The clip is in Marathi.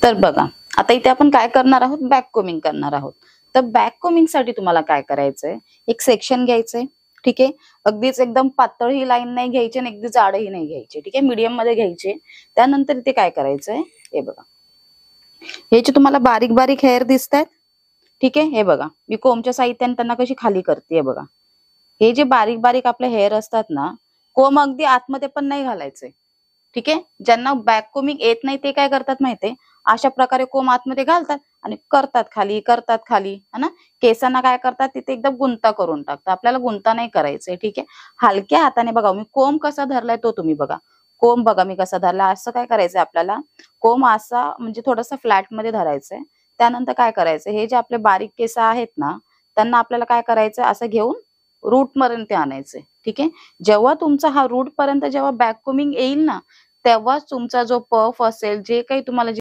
तर बघा, आता इथे आपण काय करणार आहोत, बॅक कोमिंग करणार आहोत. तर बॅक कोमिंग साठी तुम्हाला काय करायचंय, एक सेक्शन घ्यायचंय. ठीक आहे, अगदीच एकदम पातळ ही लाईन नाही घ्यायची आणि अगदी जाडही नाही घ्यायची. ठीक आहे, मीडियम मध्ये घ्यायचे. त्यानंतर इथे काय करायचंय, हे बघा, हे जे तुम्हाला बारीक बारीक हेअर दिसत आहेत, ठीक आहे, हे बघा मी कोमच्या साहित्याने त्यांना कशी खाली करते बघा. हे जे बारीक बारीक आपले हेअर असतात ना, कोंब अगदी आतमध्ये पण नाही घालायचे. ठीक आहे, ज्यांना बॅक कोमिंग येत नाही ते काय करतात माहितीये, अशा प्रकारे कोंब आतमध्ये घालतात आणि करतात खाली, करतात खाली, है ना. केसांना काय करतात, तिथे एकदम गुंता करून टाकतात. आपल्याला गुंता नाही करायचंय. ठीक आहे, हलक्या हाताने बघा, मी कोंब कसा धरलाय तो तुम्ही बघा. कोंब बघा मी कसा धरला. असं काय करायचंय आपल्याला, कोंब असा म्हणजे थोडासा फ्लॅट मध्ये धरायचंय. त्यानंतर काय करायचं, हे जे आपले बारीक केस आहेत ना, त्यांना आपल्याला काय करायचं, असं घेऊन रूट पर्यंत आणायचे. ठीक आहे, जेव्हा तुमचा हा रूट पर्यंत जेव्हा बॅक कोमिंग येईल ना, तेव्हाच तुमचा जो पफ असेल, जे काही तुम्हाला